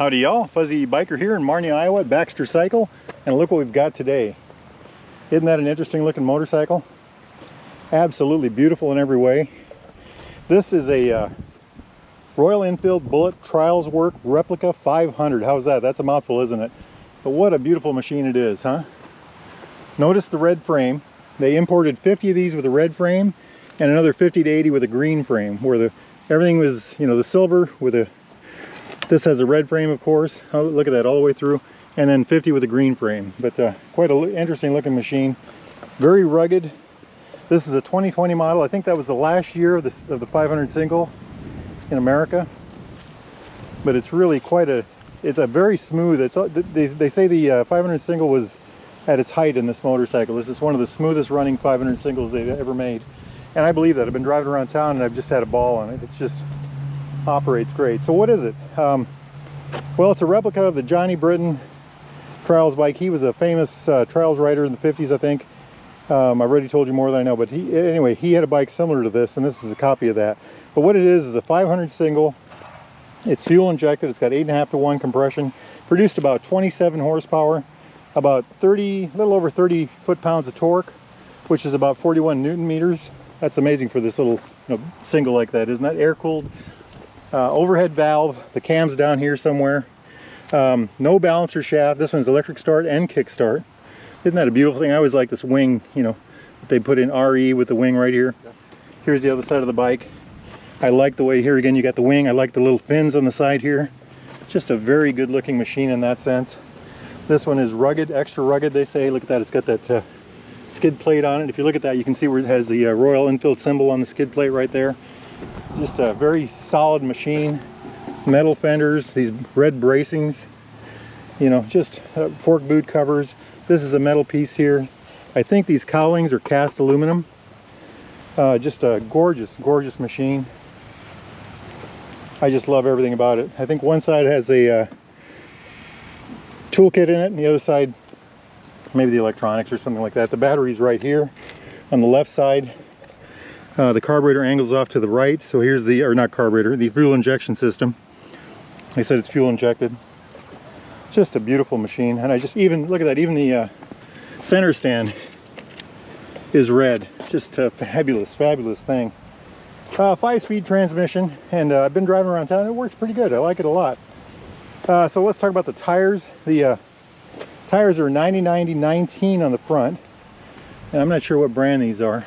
Howdy y'all, Fuzzy Biker here in Marnie, Iowa at Baxter Cycle, and look what we've got today. Isn't that an interesting looking motorcycle? Absolutely beautiful in every way. This is a Royal Enfield Bullet Trials Work Replica 500. How's that? That's a mouthful, isn't it? But what a beautiful machine it is, huh? Notice the red frame. They imported 50 of these with a red frame and another 50 to 80 with a green frame, where everything was, you know, the silver with a, this has a red frame, of course. Oh, look at that all the way through, and then 50 with a green frame. But quite an interesting looking machine. Very rugged. This is a 2020 model. I think that was the last year of the 500 single in America. But it's really quite a, it's a very smooth, it's, they say the 500 single was at its height in this motorcycle. This is one of the smoothest running 500 singles they've ever made. And I believe that. I've been driving around town and I've just had a ball on it. It's just operates great. So what is it? Well, it's a replica of the Johnny Britton trials bike. He was a famous trials rider in the 50s, I think. I've already told you more than I know, but anyway, he had a bike similar to this, and this is a copy of that. But what it is a 500 single. It's fuel injected. It's got 8.5 to 1 compression. Produced about 27 horsepower, about a little over 30 foot-pounds of torque, which is about 41 Newton meters. That's amazing for this little, you know, single like that, isn't that? Air-cooled. Overhead valve, the cam's down here somewhere. No balancer shaft. This one's electric start and kick start. Isn't that a beautiful thing? I always like this wing, you know, that they put in RE with the wing right here. Here's the other side of the bike. I like the way, here again you got the wing. I like the little fins on the side here. Just a very good looking machine in that sense. This one is rugged, extra rugged, they say. Look at that, it's got that skid plate on it. If you look at that, you can see where it has the Royal Enfield symbol on the skid plate right there. Just a very solid machine. Metal fenders, these red bracings, you know, just fork boot covers. This is a metal piece here. I think these cowlings are cast aluminum. Just a gorgeous, gorgeous machine. I just love everything about it. I think one side has a toolkit in it, and the other side, maybe the electronics or something like that. The battery's right here on the left side. The carburetor angles off to the right, so here's the, or not carburetor, the fuel injection system. Like I said, it's fuel injected. Just a beautiful machine, and I just even, look at that, even the center stand is red. Just a fabulous, fabulous thing. 5-speed transmission, and I've been driving around town. It works pretty good. I like it a lot. So let's talk about the tires. The tires are 90-90-19 on the front, and I'm not sure what brand these are.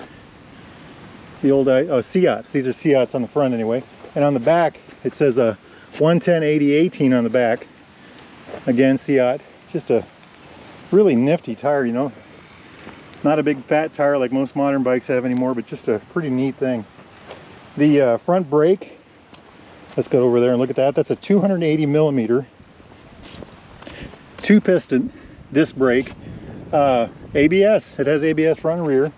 The old Seats. These are Seats on the front anyway, and on the back it says a 110-80-18 on the back. Again, Seat. Just a really nifty tire, you know. Not a big fat tire like most modern bikes have anymore, but just a pretty neat thing. The front brake, let's go over there and look at that. That's a 280 millimeter 2-piston disc brake. ABS. It has ABS front and rear.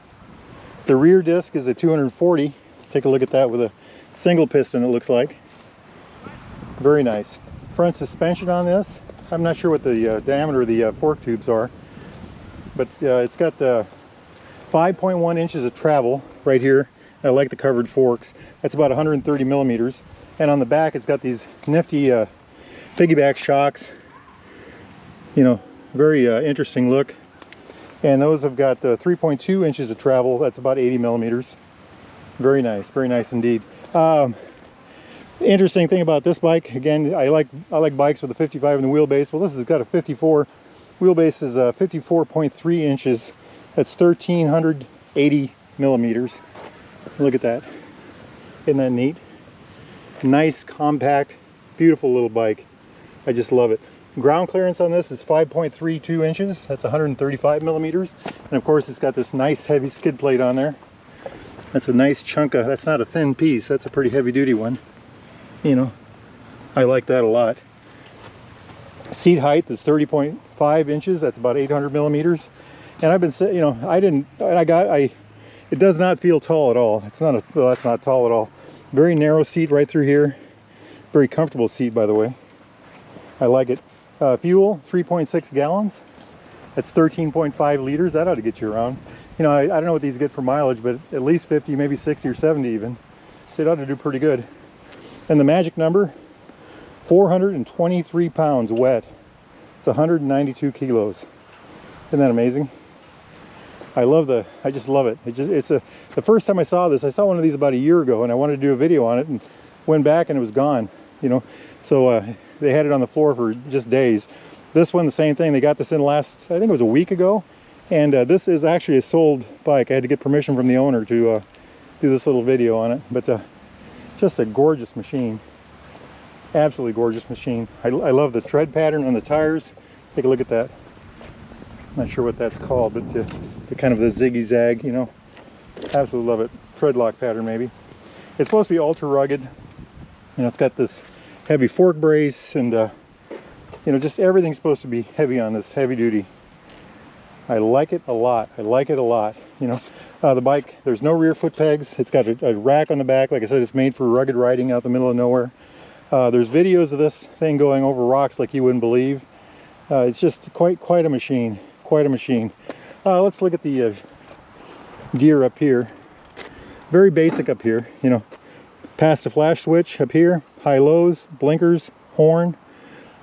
The rear disc is a 240. Let's take a look at that with a single piston, it looks like. Very nice. Front suspension on this. I'm not sure what the diameter of the fork tubes are, but it's got 5.1 inches of travel right here. I like the covered forks. That's about 130 millimeters. And on the back, it's got these nifty piggyback shocks. You know, very interesting look. And those have got 3.2 inches of travel. That's about 80 millimeters. Very nice indeed. Interesting thing about this bike, again, I like bikes with a 55 in the wheelbase. Well, this has got a 54. Wheelbase is 54.3 inches. That's 1,380 millimeters. Look at that. Isn't that neat? Nice, compact, beautiful little bike. I just love it. Ground clearance on this is 5.32 inches. That's 135 millimeters. And of course, it's got this nice heavy skid plate on there. That's a nice chunk of, that's not a thin piece. That's a pretty heavy duty one. You know, I like that a lot. Seat height is 30.5 inches. That's about 800 millimeters. And I've been saying, you know, it does not feel tall at all. It's not a, well, that's not tall at all. Very narrow seat right through here. Very comfortable seat, by the way. I like it. Fuel, 3.6 gallons. That's 13.5 liters. That ought to get you around. You know, I don't know what these get for mileage, but at least 50, maybe 60 or 70 even. So it ought to do pretty good. And the magic number 423 pounds wet. It's 192 kilos. Isn't that amazing? I just love it. The first time I saw this, I saw one of these about a year ago, and I wanted to do a video on it, and went back and it was gone, you know. So they had it on the floor for just days. This one, the same thing. They got this in last, I think it was a week ago, and this is actually a sold bike. I had to get permission from the owner to do this little video on it, but just a gorgeous machine. Absolutely gorgeous machine. I love the tread pattern on the tires. Take a look at that. Not sure what that's called, but the kind of the ziggy zag, you know. Absolutely love it. Tread lock pattern, maybe. It's supposed to be ultra rugged. You know, it's got this heavy fork brace, and you know, just everything's supposed to be heavy on this, heavy duty. I like it a lot. I like it a lot. You know, the bike, there's no rear foot pegs. It's got a rack on the back. Like I said, it's made for rugged riding out in the middle of nowhere. There's videos of this thing going over rocks like you wouldn't believe. It's just quite a machine. Quite a machine. Let's look at the gear up here. Very basic up here, you know. Past a flash switch up here, high lows, blinkers, horn.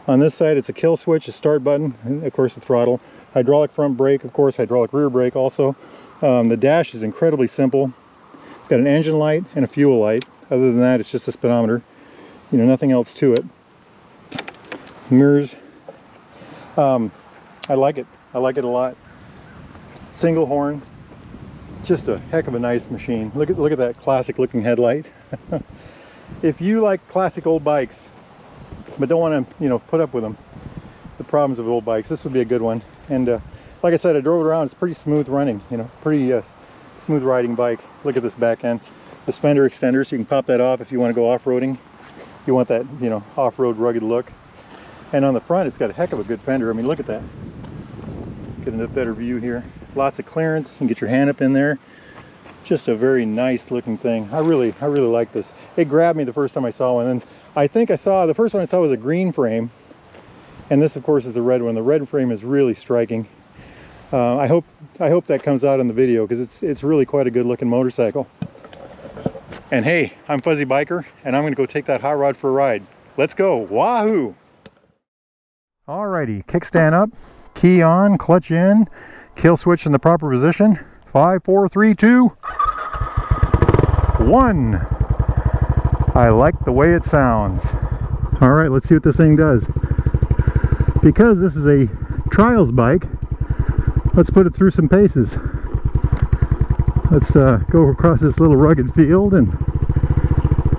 On this side it's a kill switch, a start button, and of course the throttle. Hydraulic front brake, of course, hydraulic rear brake also. The dash is incredibly simple. It's got an engine light and a fuel light. Other than that, it's just a speedometer. You know, nothing else to it. Mirrors. I like it. I like it a lot. Single horn. Just a heck of a nice machine. Look at that classic looking headlight. If you like classic old bikes but don't want to, you know, put up with them, the problems of old bikes, this would be a good one. And like I said, I drove it around. It's pretty smooth running, you know, pretty smooth riding bike. Look at this back end, this fender extender, so you can pop that off if you want to go off-roading. You want that, you know, off-road rugged look. And on the front, it's got a heck of a good fender. I mean, look at that. Get a better view here. Lots of clearance. You can get your hand up in there. Just a very nice looking thing. I really like this. It grabbed me the first time I saw one, and I think the first one I saw was a green frame, and this of course is the red one. The red frame is really striking. I hope that comes out in the video, because it's really quite a good looking motorcycle. And hey, I'm Fuzzy Biker, and I'm going to go take that hot rod for a ride. Let's go. Wahoo! Alrighty, kickstand up, key on, clutch in, kill switch in the proper position. 5, 4, 3, 2, 1. I like the way it sounds. Alright, let's see what this thing does. Because this is a trials bike, let's put it through some paces. Let's go across this little rugged field and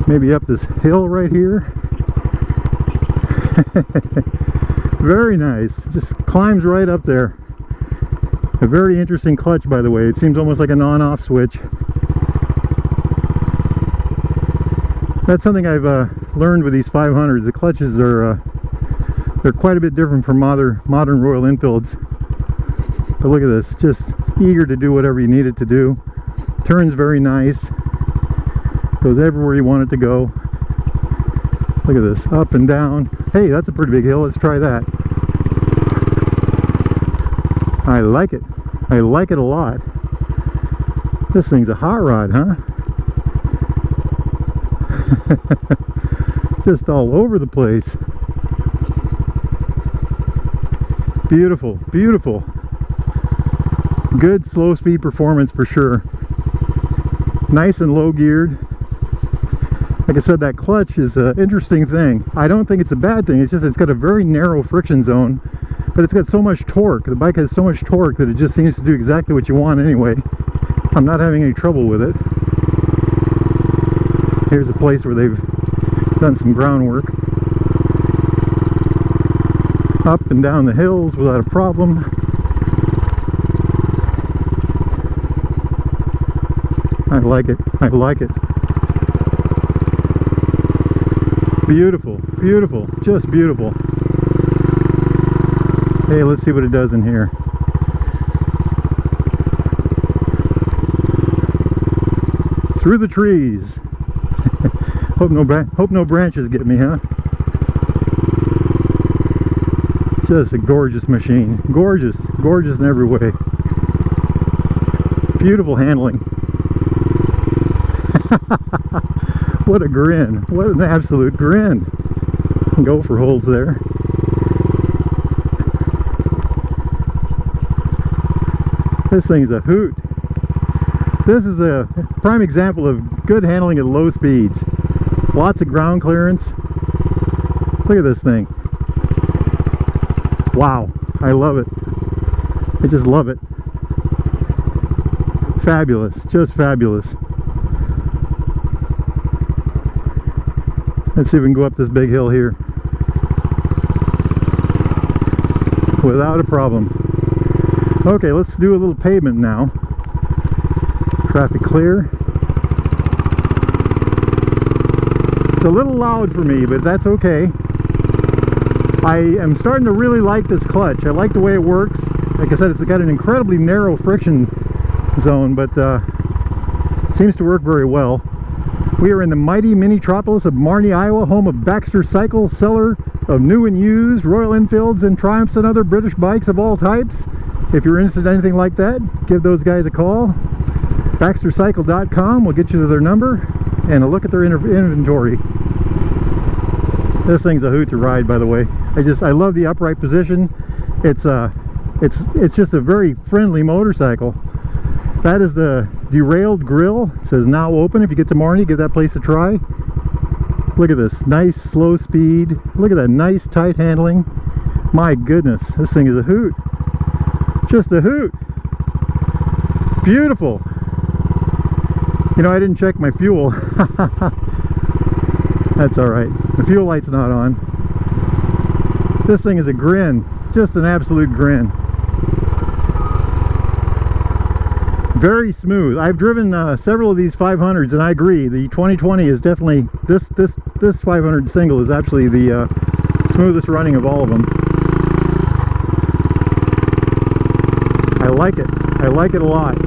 maybe up this hill right here. Very nice. Just climbs right up there. A very interesting clutch, by the way. It seems almost like an on-off switch. That's something I've learned with these 500s. The clutches are they're quite a bit different from modern Royal Enfields. But look at this, just eager to do whatever you need it to do. Turns very nice. Goes everywhere you want it to go. Look at this, up and down. Hey, that's a pretty big hill. Let's try that. I like it. I like it a lot. This thing's a hot rod, huh? Just all over the place. Beautiful, beautiful. Good slow speed performance for sure. Nice and low geared. Like I said, that clutch is an interesting thing. I don't think it's a bad thing. It's just it's got a very narrow friction zone, but it's got so much torque. The bike has so much torque that it just seems to do exactly what you want anyway. I'm not having any trouble with it. Here's a place where they've done some groundwork. Up and down the hills without a problem. I like it. I like it. Beautiful, beautiful, just beautiful. Hey, let's see what it does in here. Through the trees. Hope no branches get me, huh? Just a gorgeous machine. Gorgeous, gorgeous in every way. Beautiful handling. What a grin. What an absolute grin. Gopher holes there. This thing's a hoot. This is a prime example of good handling at low speeds. Lots of ground clearance. Look at this thing. Wow, I love it. I just love it. Fabulous, just fabulous. Let's see if we can go up this big hill here without a problem. Okay, let's do a little pavement now. Traffic clear. It's a little loud for me, but that's okay. I am starting to really like this clutch. I like the way it works. Like I said, it's got an incredibly narrow friction zone, but seems to work very well. We are in the mighty mini-tropolis of Marnie, Iowa, home of Baxter Cycle, seller of new and used Royal Enfields and Triumphs and other British bikes of all types. If you're interested in anything like that, give those guys a call. BaxterCycle.com will get you to their number and a look at their inventory. This thing's a hoot to ride, by the way. I love the upright position. It's just a very friendly motorcycle. That is the derailed grill. It says now open. If you get to Marnie, give that place a try. Look at this, nice slow speed. Look at that nice tight handling. My goodness, this thing is a hoot. Just a hoot. Beautiful. You know, I didn't check my fuel. That's all right. The fuel light's not on. This thing is a grin. Just an absolute grin. Very smooth. I've driven several of these 500s, and I agree. The 2020 is definitely this 500 single is actually the smoothest running of all of them. I like it. I like it a lot.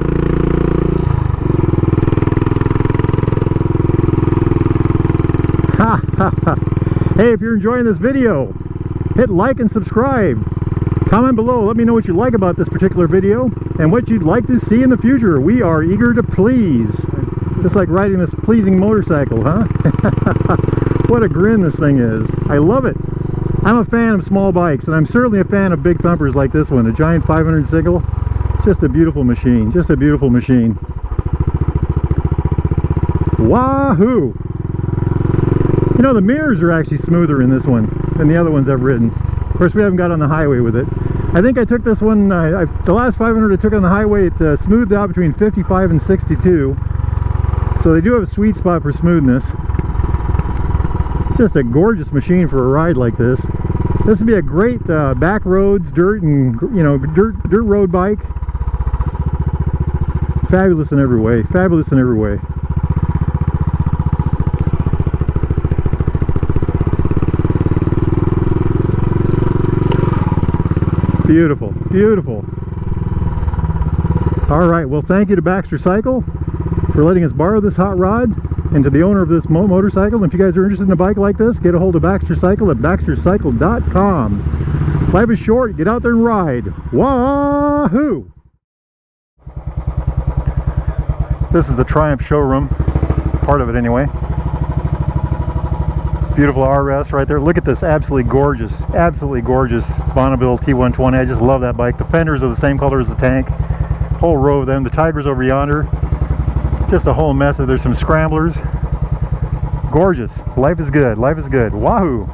Hey, if you're enjoying this video, hit like and subscribe. Comment below, let me know what you like about this particular video and what you'd like to see in the future. We are eager to please. Just like riding this pleasing motorcycle, huh? What a grin this thing is. I love it. I'm a fan of small bikes, and I'm certainly a fan of big thumpers like this one, a giant 500 single. Just a beautiful machine. Just a beautiful machine. Wahoo! You know, the mirrors are actually smoother in this one than the other ones I've ridden. Of course, we haven't got on the highway with it. I think I took this one, the last 500 I took on the highway, it smoothed out between 55 and 62. So they do have a sweet spot for smoothness. It's just a gorgeous machine for a ride like this. This would be a great back roads, dirt, and dirt road bike. Fabulous in every way. Fabulous in every way. Beautiful, beautiful. All right, well, thank you to Baxter Cycle for letting us borrow this hot rod, and to the owner of this motorcycle. If you guys are interested in a bike like this, get a hold of Baxter Cycle at BaxterCycle.com. Life is short, get out there and ride. Wahoo! This is the Triumph showroom, part of it anyway. Beautiful RS right there. Look at this absolutely gorgeous Bonneville T120. I just love that bike. The fenders are the same color as the tank. Whole row of them. The Tiger's over yonder. Just a whole mess. There's some scramblers. Gorgeous. Life is good. Life is good. Wahoo!